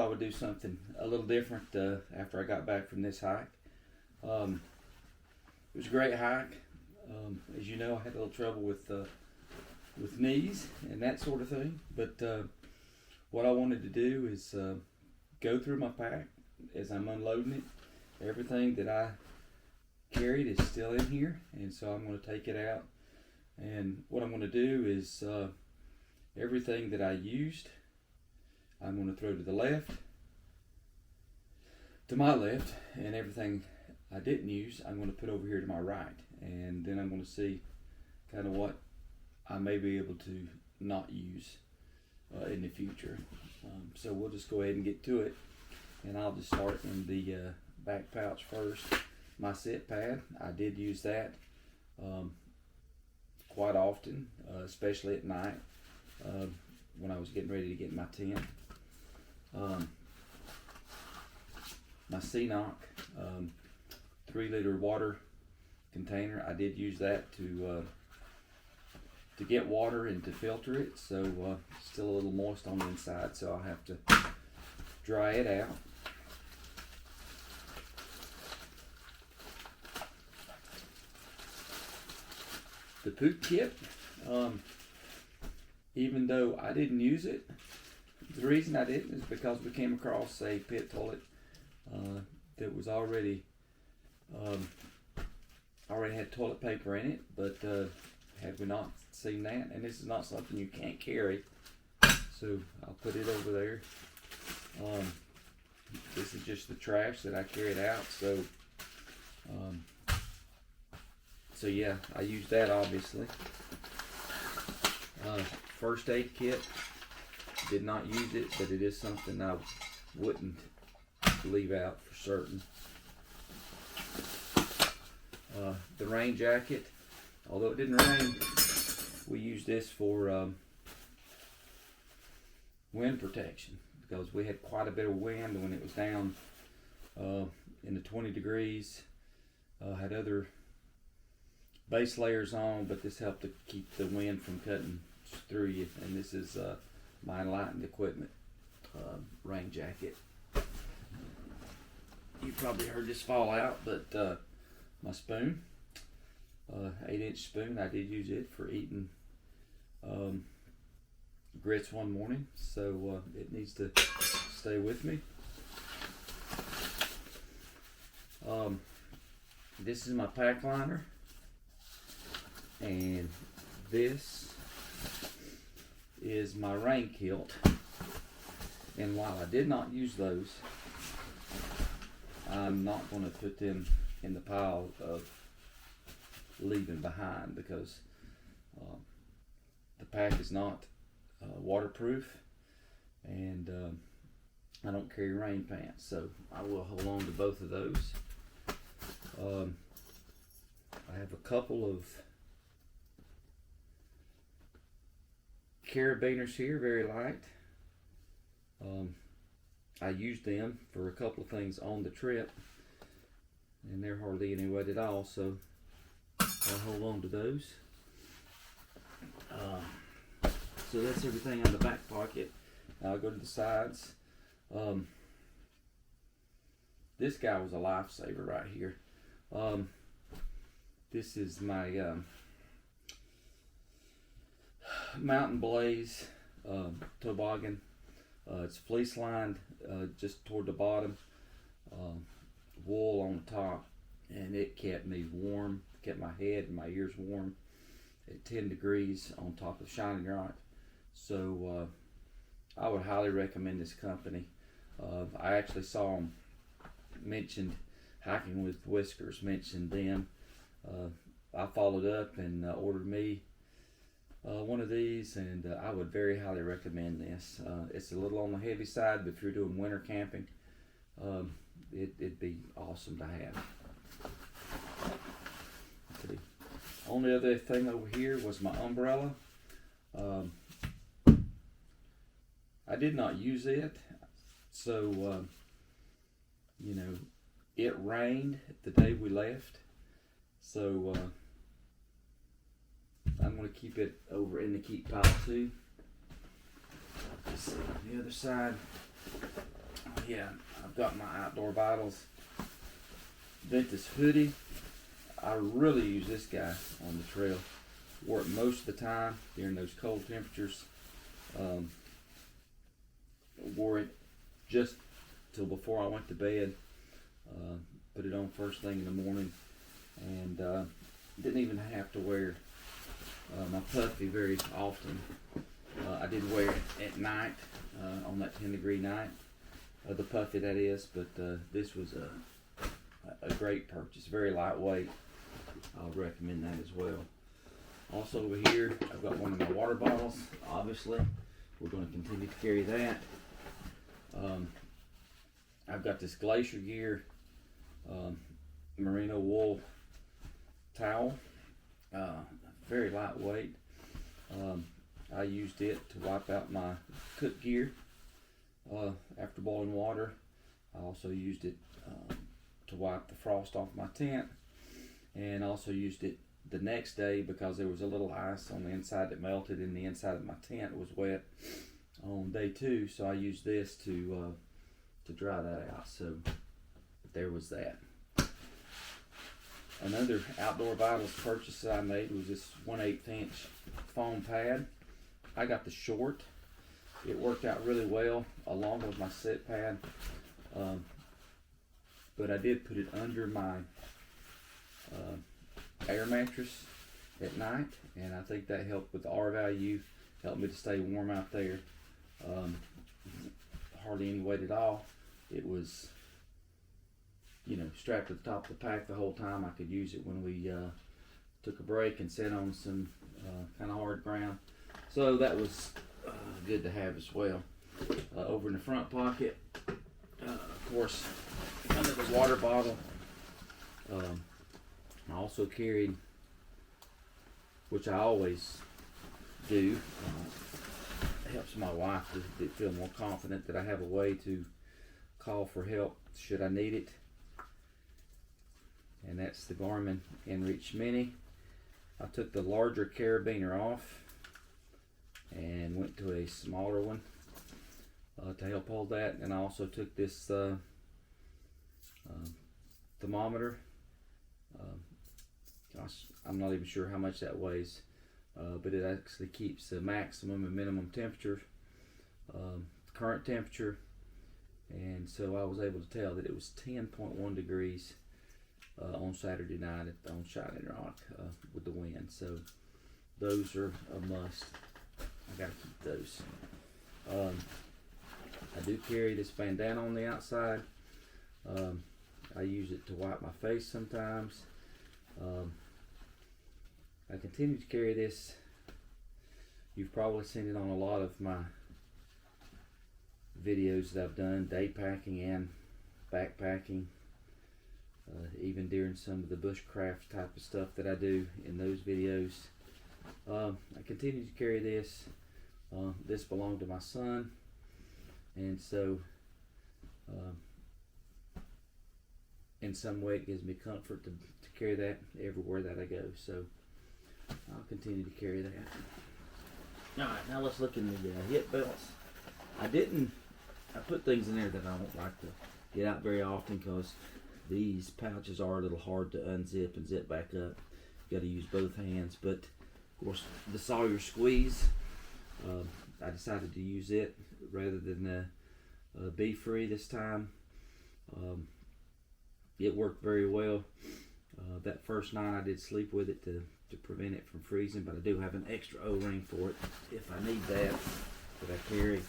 I would do something a little different after I got back from this hike. It was a great hike. As you know, I had a little trouble with knees and that sort of thing. But what I wanted to do is go through my pack as I'm unloading it. Everything that I carried is still in here, and so I'm going to take it out. And what I'm going to do is everything that I used, I'm going to throw to the left, to my left, and everything I didn't use, I'm going to put over here to my right. And then I'm going to see kind of what I may be able to not use in the future. So we'll just go ahead and get to it. And I'll just start in the back pouch first. My sit pad, I did use that quite often, especially at night when I was getting ready to get in my tent. My CNOC 3-liter water container, I did use that to get water and to filter it. So it's still a little moist on the inside, so I'll have to dry it out. The poop kit, even though I didn't use it, the reason I didn't is because we came across a pit toilet that was already had toilet paper in it, but had we not seen that, and this is not something you can't carry, so I'll put it over there. This is just the trash that I carried out, so yeah, I used that obviously. First aid kit, did not use it, but it is something I wouldn't leave out for certain. The rain jacket, although it didn't rain, we used this for wind protection because we had quite a bit of wind when it was down in the 20 degrees. Had other base layers on, but this helped to keep the wind from cutting through you. And this is my Enlightened Equipment rain jacket. You probably heard this fall out, but my spoon, 8-inch spoon, I did use it for eating grits one morning, so it needs to stay with me. This is my pack liner, and this is my rain kilt. And while I did not use those, I'm not going to put them in the pile of leaving behind because the pack is not waterproof, and I don't carry rain pants, so I will hold on to both of those. I have a couple of carabiners here, very light. I used them for a couple of things on the trip, and they're hardly any weight at all, so I'll hold on to those. So that's everything on the back pocket. Now I'll go to the sides. This guy was a lifesaver right here. This is my Mountain Blaze toboggan. It's fleece lined just toward the bottom, wool on the top, and it kept me warm, kept my head and my ears warm at 10 degrees on top of Shining Rock. So I would highly recommend this company. I actually saw them mentioned, Hiking with Whiskers mentioned them. I followed up and ordered me one of these, and I would very highly recommend this. It's a little on the heavy side, but if you're doing winter camping, it'd be awesome to have. The only other thing over here was my umbrella. I did not use it, so it rained the day we left, so I'm going to keep it over in the keep pile too. Let's see, the other side, yeah, I've got my Outdoor Vitals Ventus hoodie. I really use this guy on the trail. Wore it most of the time during those cold temperatures. Wore it just till before I went to bed. Put it on first thing in the morning, and didn't even have to wear my puffy very often. I did wear it at night on that 10-degree night, the puffy that is, but this was a great purchase, very lightweight. I'll recommend that as well. Also over here, I've got one of my water bottles. Obviously, we're going to continue to carry that. I've got this Glacier Gear merino wool towel, very lightweight. I used it to wipe out my cook gear after boiling water. I also used it to wipe the frost off my tent, and also used it the next day because there was a little ice on the inside that melted, and the inside of my tent was wet on day 2, so I used this to dry that out. So there was that. Another Outdoor Vitals purchase that I made was this 1/8 inch foam pad. I got the short. It worked out really well along with my sit pad, but I did put it under my air mattress at night, and I think that helped with the R value, helped me to stay warm out there. Hardly any weight at all. It was, strapped to the top of the pack the whole time. I could use it when we took a break and sat on some kind of hard ground. So that was good to have as well. Over in the front pocket, of course, under the water bottle, I also carried, which I always do, it helps my wife to feel more confident that I have a way to call for help should I need it. And that's the Garmin InReach Mini. I took the larger carabiner off and went to a smaller one to help hold that. And I also took this thermometer. I'm not even sure how much that weighs, but it actually keeps the maximum and minimum temperature, current temperature, and so I was able to tell that it was 10.1 degrees on Saturday night on Shining Rock with the wind. So those are a must. I gotta keep those. I do carry this bandana on the outside. I use it to wipe my face sometimes. I continue to carry this. You've probably seen it on a lot of my videos that I've done, day packing and backpacking, even during some of the bushcraft type of stuff that I do in those videos. I continue to carry this. This belonged to my son, and so in some way it gives me comfort to carry that everywhere that I go. So I'll continue to carry that. Alright, now let's look in the hip belts. I put things in there that I don't like to get out very often because these pouches are a little hard to unzip and zip back up. You got to use both hands. But of course, the Sawyer Squeeze, I decided to use it rather than Be Free this time. It worked very well. That first night I did sleep with it to prevent it from freezing, but I do have an extra O-ring for it if I need that I carry.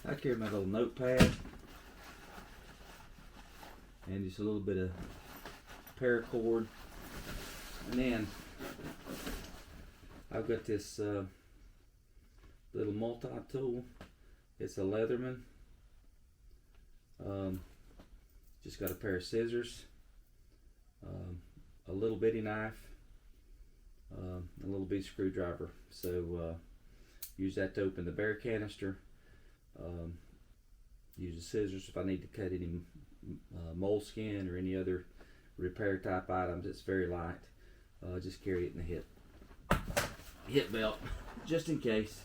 I carry my little notepad and just a little bit of paracord, and then I've got this little multi-tool. It's a Leatherman. Just got a pair of scissors, a little bitty knife, a little bitty screwdriver. So use that to open the bear canister. Use the scissors if I need to cut any moleskin or any other repair type items. It's very light. Just carry it in the hip belt just in case.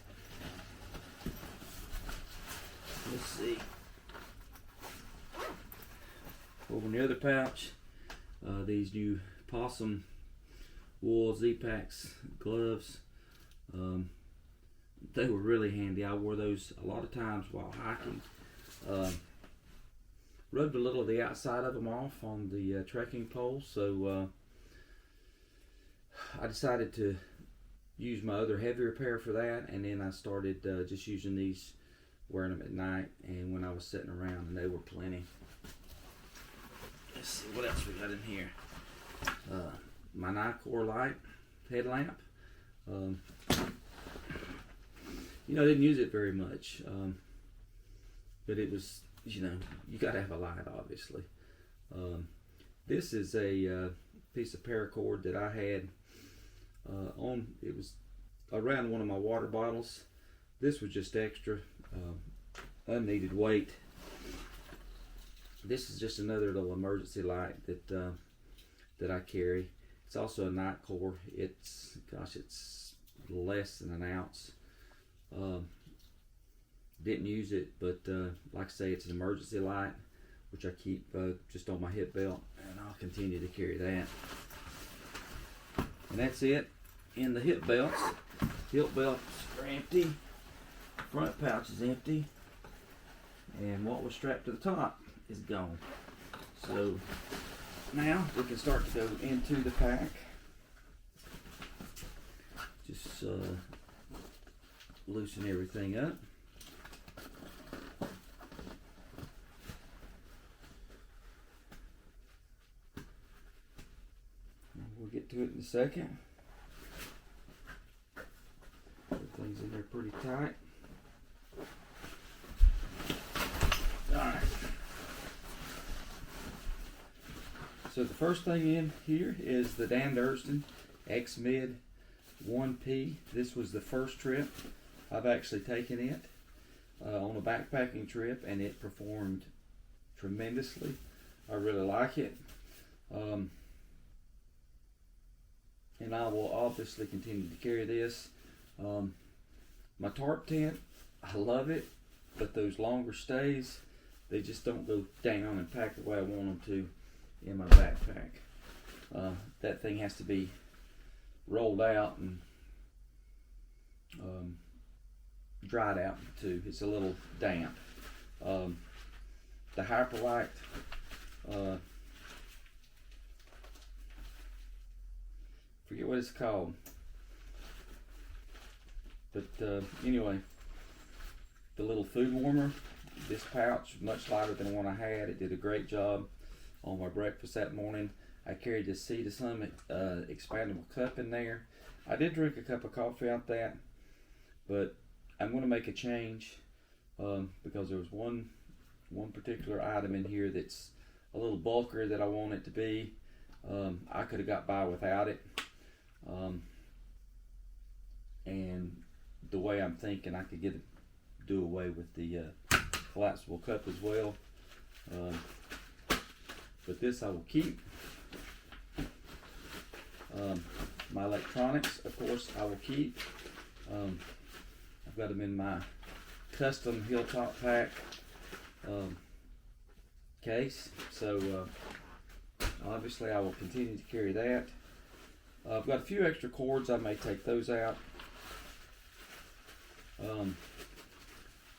let's see. Over in the other pouch, these new possum wool Z-Packs gloves. They were really handy. I wore those a lot of times while hiking. Rubbed a little of the outside of them off on the trekking pole, so I decided to use my other heavier pair for that, and then I started just using these, wearing them at night and when I was sitting around, and they were plenty. Let's see what else we got in here. My Nicor light headlamp. You know, I didn't use it very much, but it was, you know, you got to have a light, obviously. This is a piece of paracord that I had it was around one of my water bottles. This was just extra, unneeded weight. This is just another little emergency light that I carry. It's also a Nicor. It's less than an ounce. Didn't use it, but like I say, it's an emergency light, which I keep just on my hip belt, and I'll continue to carry that. And that's it in the hip belts. Hip belts are empty, front pouch is empty, and what was strapped to the top is gone. So now we can start to go into the pack. Just loosen everything up. We'll get to it in a second. Everything's in there pretty tight. Alright. So the first thing in here is the Dan Durston X-Mid 1P. This was the first trip I've actually taken it on a backpacking trip, and it performed tremendously. I really like it. And I will obviously continue to carry this. My tarp tent, I love it, but those longer stays, they just don't go down and pack the way I want them to in my backpack. That thing has to be rolled out and dried out too. It's a little damp. The Hyperlight, forget what it's called, but anyway, the little food warmer, this pouch, much lighter than the one I had. It did a great job on my breakfast that morning. I carried this Sea to Summit expandable cup in there. I did drink a cup of coffee out that, but I'm going to make a change because there was one particular item in here that's a little bulkier than I want it to be. I could have got by without it, and the way I'm thinking, I could do away with the collapsible cup as well. But this I will keep. My electronics, of course, I will keep. I've got them in my custom Hilltop pack case, so obviously I will continue to carry that. I've got a few extra cords. I may take those out.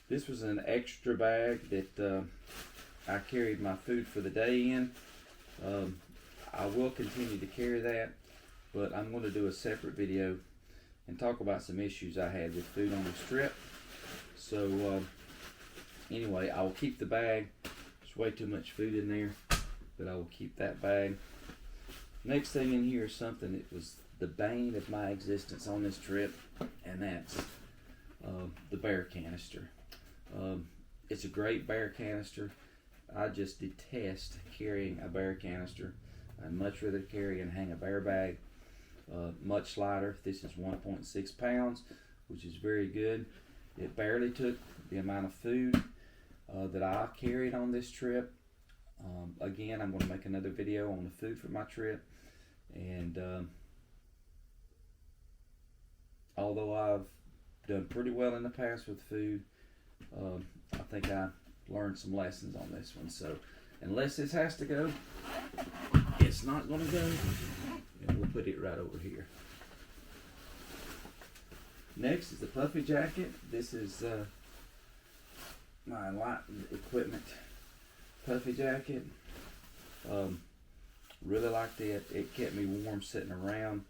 This was an extra bag that I carried my food for the day in. I will continue to carry that, but I'm going to do a separate video and talk about some issues I had with food on this trip. So anyway, I will keep the bag. There's way too much food in there, but I will keep that bag. Next thing in here is something that was the bane of my existence on this trip, and that's the bear canister. It's a great bear canister. I just detest carrying a bear canister. I'd much rather carry and hang a bear bag. Much lighter. This is 1.6 pounds, which is very good. It barely took the amount of food that I carried on this trip. Again, I'm going to make another video on the food for my trip, and although I've done pretty well in the past with food, I think I learned some lessons on this one. So unless this has to go, it's not going to go. And we'll put it right over here. Next is the puffy jacket. This is my light equipment puffy jacket. Really liked it. It kept me warm sitting around.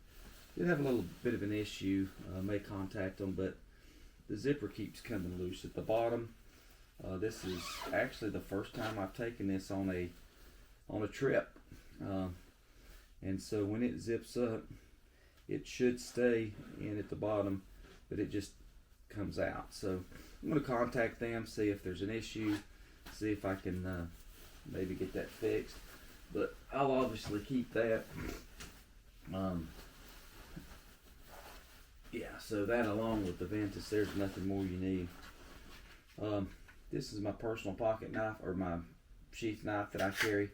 Did have a little bit of an issue. May contact them, but the zipper keeps coming loose at the bottom. This is actually the first time I've taken this on a trip, and so when it zips up, it should stay in at the bottom, but it just comes out. So I'm going to contact them, see if there's an issue, see if I can maybe get that fixed. But I'll obviously keep that. Yeah, so that along with the Ventus, there's nothing more you need. This is my personal pocket knife, or my sheath knife that I carry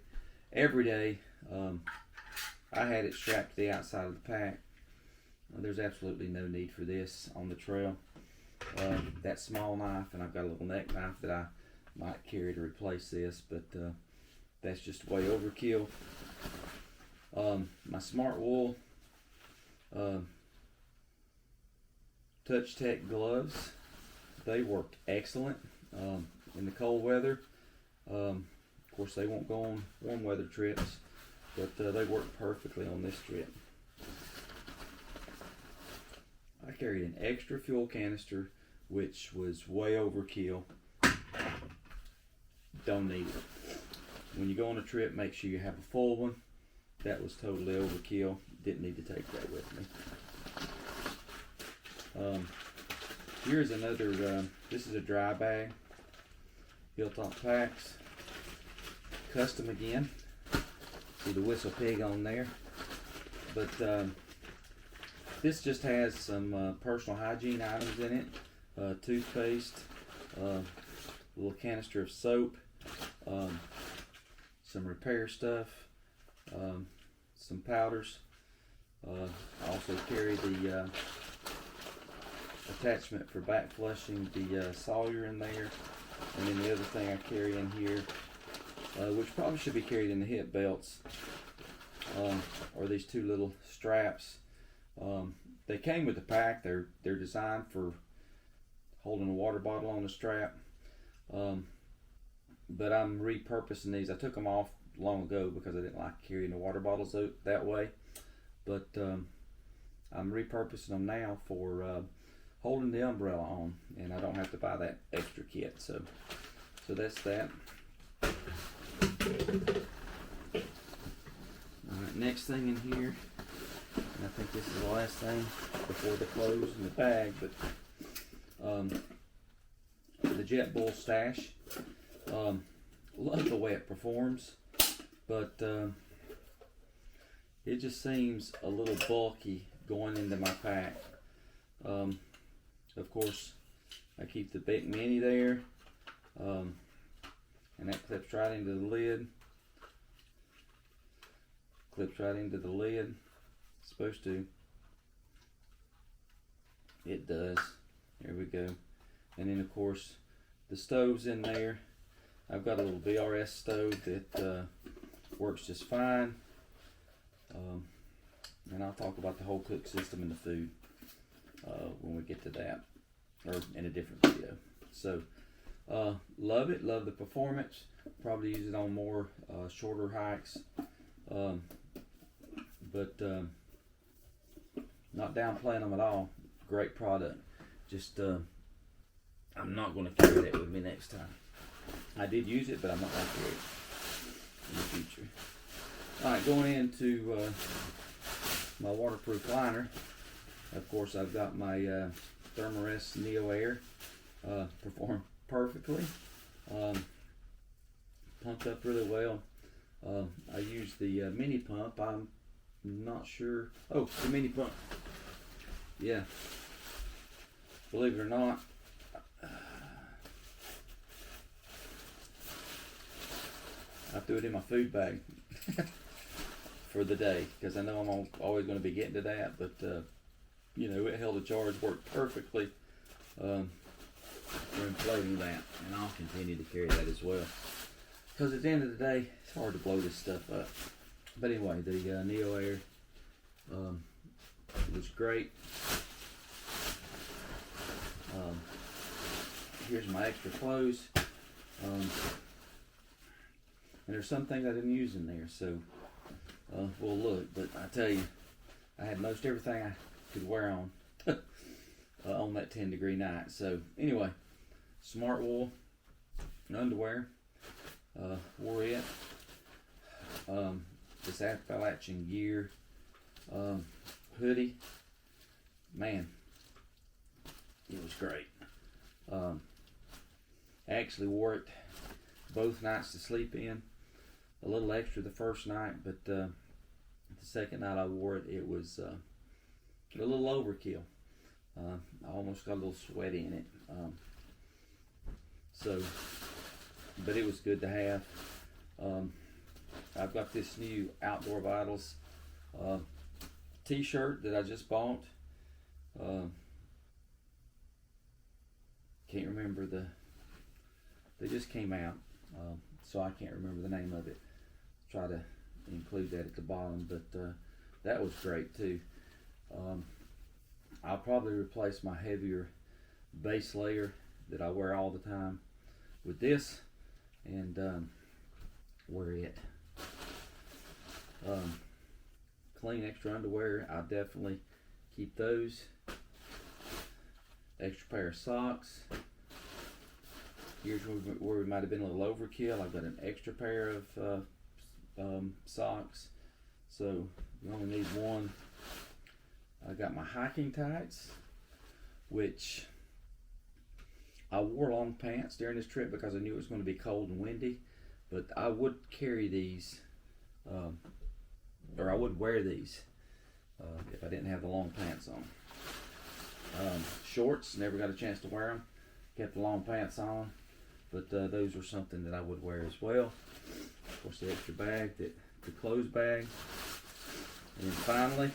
every day. I had it strapped to the outside of the pack. There's absolutely no need for this on the trail. That small knife, and I've got a little neck knife that I might carry to replace this, but that's just way overkill. My Smart Wool Touch Tech gloves, they worked excellent in the cold weather. Of course, they won't go on warm weather trips, but they worked perfectly on this trip. I carried an extra fuel canister, which was way overkill. Don't need it. When you go on a trip, make sure you have a full one. That was totally overkill. Didn't need to take that with me. Here's another, this is a dry bag. Hilltop Packs. Custom again. See the whistle pig on there. But this just has some personal hygiene items in it. Toothpaste, a little canister of soap, some repair stuff, some powders. I also carry the attachment for back flushing the Sawyer in there, and then the other thing I carry in here, which probably should be carried in the hip belts, are these two little straps. They came with the pack. They're designed for holding a water bottle on the strap, but I'm repurposing these. I took them off long ago because I didn't like carrying the water bottles out that way, but I'm repurposing them now for holding the umbrella on, and I don't have to buy that extra kit. So that's that. Alright, next thing in here, and I think this is the last thing before the clothes and the bag, but the Jet Bull stash. Love the way it performs, but it just seems a little bulky going into my pack. Of course, I keep the Big Mini there, and that clips right into the lid. Clips right into the lid. It's supposed to. It does. There we go. And then, of course, the stove's in there. I've got a little BRS stove that works just fine. And I'll talk about the whole cook system and the food when we get to that, or in a different video. So, love it. Love the performance. Probably use it on more shorter hikes. But not downplaying them at all. Great product. Just I'm not going to carry that with me next time. I did use it, but I'm not going to carry it in the future. Alright, going into my waterproof liner. Of course, I've got my Thermarest Neo Air. Performed perfectly. Pumped up really well. I used the mini pump. I'm not sure. Oh, the mini pump. Yeah. Believe it or not, I threw it in my food bag for the day because I know I'm always going to be getting to that. But you know, it held a charge, worked perfectly. Ran inflating that, and I'll continue to carry that as well. Because at the end of the day, it's hard to blow this stuff up. But anyway, the Neo Air was great. Here's my extra clothes. And there's some things I didn't use in there, so we'll look. But I tell you, I had most everything I could wear on on that 10-degree night. So anyway, smart wool underwear, wore it. This Appalachian gear hoodie, man, it was great. I actually wore it both nights to sleep in. A little extra the first night, but the second night I wore it, it was a little overkill. I almost got a little sweaty in it. But it was good to have. I've got this new Outdoor Vitals t-shirt that I just bought. Can't remember they just came out, so I can't remember the name of it. Try to include that at the bottom, but that was great too. I'll probably replace my heavier base layer that I wear all the time with this, and wear it. Clean extra underwear, I'll definitely keep those. Extra pair of socks. Here's where we might have been a little overkill. I've got an extra pair of socks, so you only need one. I got my hiking tights, which I wore long pants during this trip because I knew it was going to be cold and windy, but I would carry these, or I would wear these if I didn't have the long pants on. Shorts, never got a chance to wear them. Kept the long pants on, but those were something that I would wear as well. Of course, the extra bag, the clothes bag, and then finally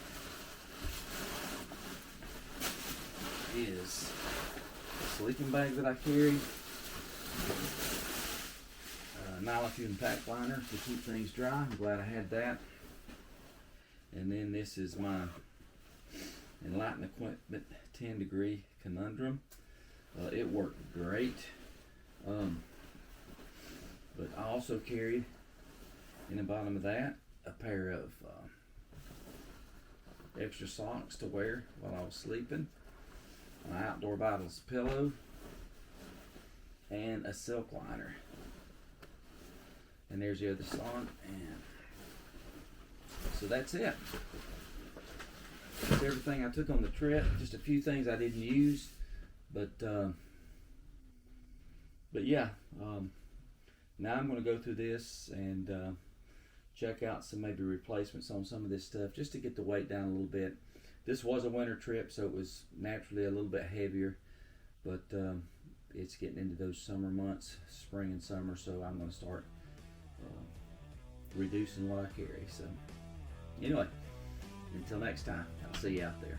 is the sleeping bag that I carry. Nylon pack liner to keep things dry. I'm glad I had that. And then this is my Enlighten Equipment 10-degree conundrum. It worked great. But I also carried in the bottom of that a pair of extra socks to wear while I was sleeping, my Outdoor Vitals pillow, and a silk liner. And there's the other sock, and so that's it. That's everything I took on the trip. Just a few things I didn't use, but yeah. Now I'm going to go through this and check out some maybe replacements on some of this stuff just to get the weight down a little bit. This was a winter trip, so it was naturally a little bit heavier, but it's getting into those summer months, spring and summer, so I'm going to start reducing what I carry. So anyway, until next time, I'll see you out there.